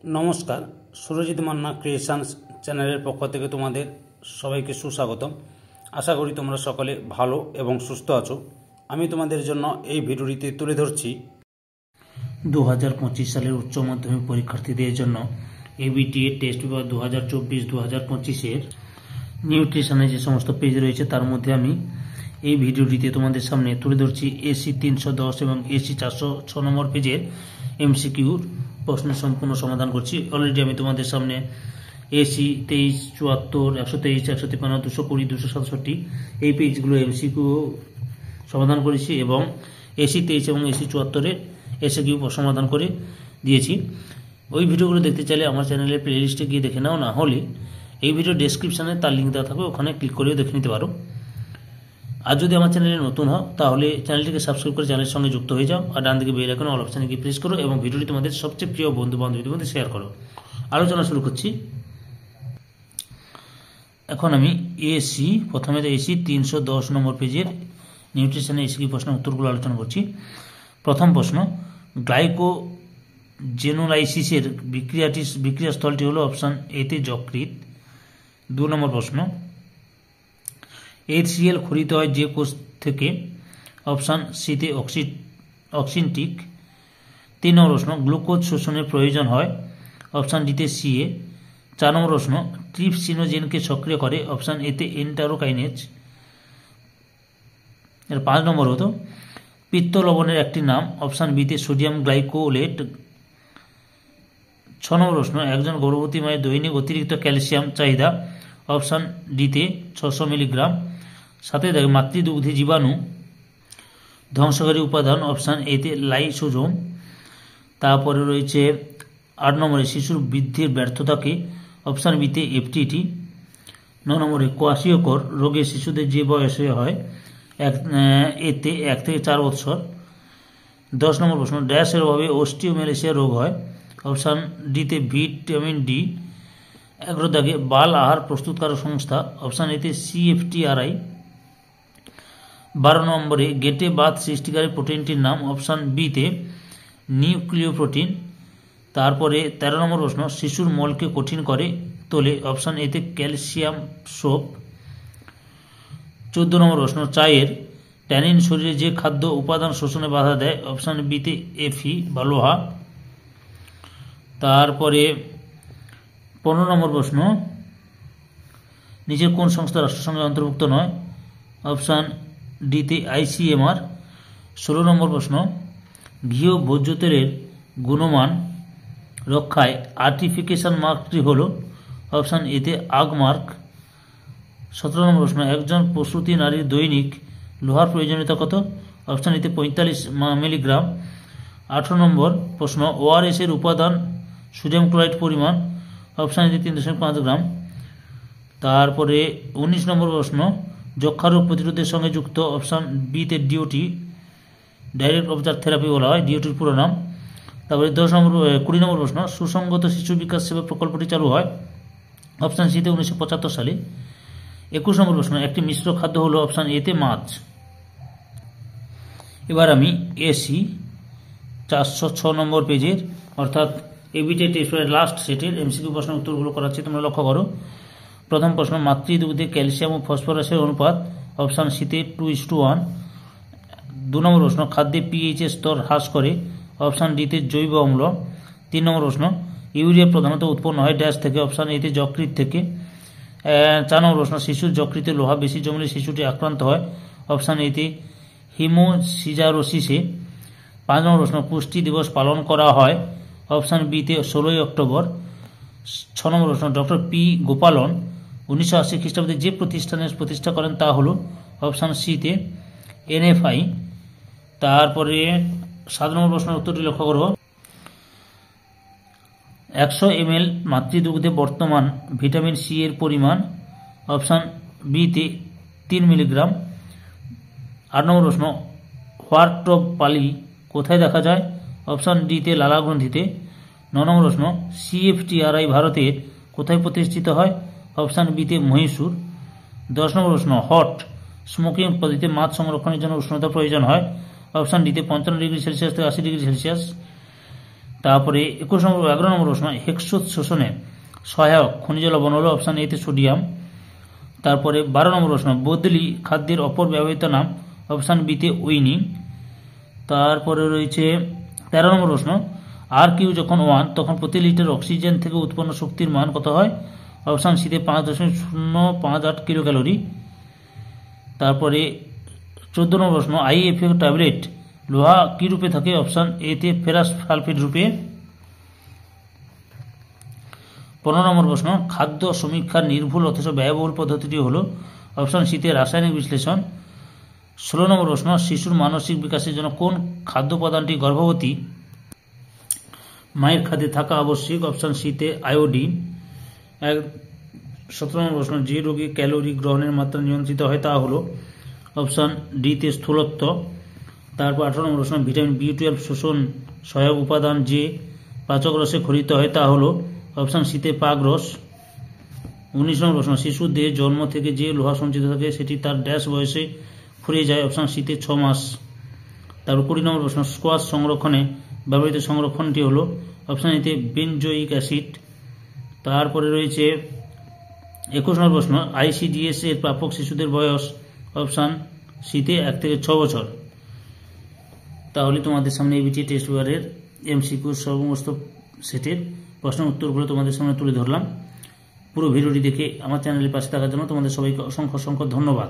নমস্কার, সুরজিৎ মান্না ক্রিয়েশনস চ্যানেলের পক্ষ থেকে তোমাদের সবাইকে সুস্বাগতম। আশা করি তোমরা সকলে ভালো এবং সুস্থ আছো। আমি তোমাদের জন্য এই ভিডিওটিতে তুলে ধরছি 2025 সালের উচ্চ মাধ্যমিক পরীক্ষার্থীদের জন্য এবিটিএ টেস্ট পেপার 2024-2025-এর নিউট্রিশনের যে সমস্ত পেজ রয়েছে তার মধ্যে আমি এই ভিডিওটিতে তোমাদের সামনে তুলে ধরছি এসি 310 এবং এসি 406 নম্বর পেজের এমসিকিউর প্রশ্নের সম্পূর্ণ সমাধান করছি। অলরেডি আমি তোমাদের সামনে এসি 23, 74, 123, 153, 220, 267 এই পেজগুলো এমসিকিউ সমাধান করেছি এবং এসি 23 এবং এসি 74-এর এসিকিউ সমাধান করে দিয়েছি। ওই ভিডিওগুলো দেখতে চাইলে আমার চ্যানেলের প্লেলিস্টে গিয়ে দেখে নাও, না হলে এই ভিডিও ডেসক্রিপশানে তার লিঙ্ক দেওয়া থাকবে, ওখানে ক্লিক করেও দেখে নিতে পারো। আর যদি আমার চ্যানেলে নতুন হও তাহলে চ্যানেলটিকে সাবস্ক্রাইব করে চ্যানেলের সঙ্গে যুক্ত হয়ে যাও, আর ডান দিকে বেল আইকনে অল অপশানে গিয়ে প্রেস করো এবং ভিডিওটি তোমাদের সবচেয়ে প্রিয় বন্ধু বান্ধবীদের মধ্যে শেয়ার করো। আলোচনা শুরু করছি। এখন আমি প্রথমে এসি 310 নম্বর পেজের নিউট্রিশনের এসি প্রশ্নের উত্তরগুলো আলোচনা করছি। প্রথম প্রশ্ন, গ্লাইকোজেনোলাইসিসের বিক্রিয়াস্থলটি হলো অপশান এতে যকৃৎ। 2 নম্বর প্রশ্ন, HCl খরিত হয় যে কোষ থেকে? অপশান সিতে অক্সিনটিক। 3 নম্বর প্রশ্ন, গ্লুকোজ শোষণের প্রয়োজন হয়? অপশান ডিতে সিএ। 4 নম্বর প্রশ্ন, ট্রিপসিনোজেনকে সক্রিয় করে? অপশান এতে এন্টারোকাইনেজ। 5 নম্বর হতো পিত্ত লবণের একটি নাম? অপশান বিতে সোডিয়াম গ্লাইকোলেট। 6 নম্বর প্রশ্ন, একজন গর্ভবতী মায়ের দৈনিক অতিরিক্ত ক্যালসিয়াম চাহিদা? অপশান ডিতে 600 মিলিগ্রাম। 7 মাতৃদুগ্ধে জীবাণু ধ্বংসকারী উপাদান? অপশান এতে লাইসোজোম। তারপরে রয়েছে 8 নম্বরে শিশুর বৃদ্ধির ব্যর্থতাকে? অপশান বিতে এফটিটি। 9 নম্বরে কোয়াশিয়কর রোগে শিশুদের যে বয়সে হয়? এতে 1 থেকে 4 বৎসর। 10 নম্বর প্রশ্ন, ড্যাশের অভাবে অস্টিওমেলেসিয়া রোগ হয়? অপশান ডিতে ভিটামিন ডি। 11 বাল আহার প্রস্তুতকারক সংস্থা? অপশান এতে সিএফটিআরআই। 12 নম্বরে গেটে বাত সৃষ্টিকারী প্রোটিনটির নাম? অপশান বিতে নিউক্লিওপ্রোটিন। তারপরে 13 নম্বর প্রশ্ন, শিশুর মলকে কঠিন করে তোলে? অপশান এতে ক্যালসিয়াম সোপ। 14 নম্বর প্রশ্ন, চায়ের ট্যানিন শরীরে যে খাদ্য উপাদান শোষণে বাধা দেয়? অপশান বিতে এফি বা লোহা। তারপরে 15 নম্বর প্রশ্ন, নিচের কোন সংস্থা রাষ্ট্রসংঘে অন্তর্ভুক্ত নয়? অপশান ডিতে আইসিএমআর। 16 নম্বর প্রশ্ন, ঘি ও ভোজ্য তেলের গুণমান রক্ষায় আর্টিফিকেশন মার্কটি হল? অপশান এতে আগমার্ক। 17 নম্বর প্রশ্ন, একজন প্রসূতি নারীর দৈনিক লোহার প্রয়োজনীয়তা কত? অপশান এতে 45 মিলিগ্রাম। 18 নম্বর প্রশ্ন, ওআরএস এর উপাদান সোডিয়াম ক্লোরাইড পরিমাণ? অপশান এতে 3.5 গ্রাম। তারপরে 19 নম্বর প্রশ্ন, যক্ষা রোগ প্রতিরোধের সঙ্গে যুক্ত? অপশান বিতে ডিওটি, ডাইরেক্ট অবজার্ভ থেরাপি বলা হয়, ডিওটির পুরো নাম। তারপরে 20 নম্বর প্রশ্ন, সুসংগত শিশু বিকাশ সেবা প্রকল্পটি চালু হয়? অপশান সিতে 1975 সালে। 21 নম্বর প্রশ্ন, একটি মিশ্র খাদ্য হলো? অপশান এতে মাছ। এবার আমি এসি 406 নম্বর পেজের অর্থাৎ এবিটিএ টেস্টের লাস্ট সেটের এমসিকিউ প্রশ্নের উত্তরগুলো করাচ্ছি, তোমরা লক্ষ্য করো। প্রথম প্রশ্ন, মাতৃদুগ্ধে ক্যালসিয়াম ও ফসফরাসের অনুপাত? অপশান সিতে 2:1। 2 নম্বর প্রশ্ন, খাদ্যে পিএইচ এর স্তর হ্রাস করে? অপশান ডিতে জৈব অম্ল। 3 নম্বর প্রশ্ন, ইউরিয়া প্রধানত উৎপন্ন হয় ড্যাশ থেকে? অপশান এতে যকৃৎ থেকে। 4 নম্বর প্রশ্ন, শিশুর যকৃতে লোহা বেশি জমলে শিশুটি আক্রান্ত হয়? অপশান এতে হিমোসিজারোসিসে। 5 নম্বর প্রশ্ন, পুষ্টি দিবস পালন করা হয়? অপশান বিতে 16 অক্টোবর। 6 নম্বর প্রশ্ন, ডক্টর পি গোপালন 1980 খ্রিস্টাব্দে যে প্রতিষ্ঠানের প্রতিষ্ঠা করেন তা হল? অপশান সিতে এনএফআই। তারপরে 7 নম্বর প্রশ্নের উত্তরটি লক্ষ্য করব। 100 ml মাতৃদুগ্ধে বর্তমান ভিটামিন সি এর পরিমাণ? অপশান বিতে 3 মিলিগ্রাম। 8 নম্বর প্রশ্ন, হোয়াইট অফ পালি কোথায় দেখা যায়? অপশান ডিতে লালাগ্রন্থিতে। 9 নম্বর প্রশ্ন, সিএফটিআরআই ভারতের কোথায় প্রতিষ্ঠিত হয়? অপশান বিতে মহীশূর। 10 নম্বর প্রশ্ন, হট স্মোকিং পদ্ধতিতে মাছ সংরক্ষণের জন্য উষ্ণতা প্রয়োজন হয়? অপশান ডিতে 55 ডিগ্রি সেলসিয়াস থেকে 80 ডিগ্রি সেলসিয়াস। তারপরে 11 নম্বর প্রশ্ন, হেক্সোজ শোষণে সহায়ক খনিজ লবণ হলো অপশান এতে সোডিয়াম। তারপরে 12 নম্বর প্রশ্ন, বদলি খাদ্যের অপর ব্যবহৃত নাম অপশান বিতে উইনিং। তারপরে রয়েছে 13 নম্বর প্রশ্ন, আর কিউ যখন 1 তখন প্রতি লিটার অক্সিজেন থেকে উৎপন্ন শক্তির মান কত হয়? অপশান সিতে 5.058 কিলো ক্যালোরি। তারপরে 14 নম্বর প্রশ্ন, আইএফএ ট্যাবলেট লোহা কি রূপে থাকে? অপশান এতে ফেরাস সালফেট রূপে। 15 নম্বর প্রশ্ন, খাদ্য সমীক্ষার নির্ভুল অথচ ব্যয়বহুল পদ্ধতিটি হল? অপশান সিতে রাসায়নিক বিশ্লেষণ। 16 নম্বর প্রশ্ন, শিশুর মানসিক বিকাশের জন্য কোন খাদ্য উপাদানটি গর্ভবতী মায়ের খাদ্যে থাকা আবশ্যিক? অপশান সিতে আয়োডিন। 17 নম্বর প্রশ্ন, যে রোগে ক্যালোরি গ্রহণের মাত্রা নিয়ন্ত্রিত হয় তা হলো? অপশান ডিতে স্থূলত্ব। তারপর 18 নম্বর প্রশ্ন, ভিটামিন B12 শোষণ সহায়ক উপাদান যে পাচক রসে খরিত হয় তা হলো? অপশান সিতে পাক রস। 19 নম্বর প্রশ্ন, শিশুর দেহে জন্ম থেকে যে লোহা সঞ্চিত থাকে সেটি তার ড্যাশ বয়সে ফুরিয়ে যায়? অপশান সিতে 6 মাস। তারপর 20 নম্বর প্রশ্ন, স্কোয়াশ সংরক্ষণে ব্যবহৃত সংরক্ষণটি হলো? অপশান এতে বেনজোইক অ্যাসিড। তারপরে রয়েছে 21 নম্বর প্রশ্ন, ICDS এর প্রাপক শিশুদের বয়স? অপশান সিতে 1 থেকে 6 বছর। তাহলে তোমাদের সামনে এবিটি টেস্ট পেপারের MCQ সমস্ত সেটের প্রশ্নের উত্তরগুলো তোমাদের সামনে তুলে ধরলাম। পুরো ভিডিওটি দেখে আমার চ্যানেলের পাশে থাকার জন্য তোমাদের সবাইকে অসংখ্য অসংখ্য ধন্যবাদ।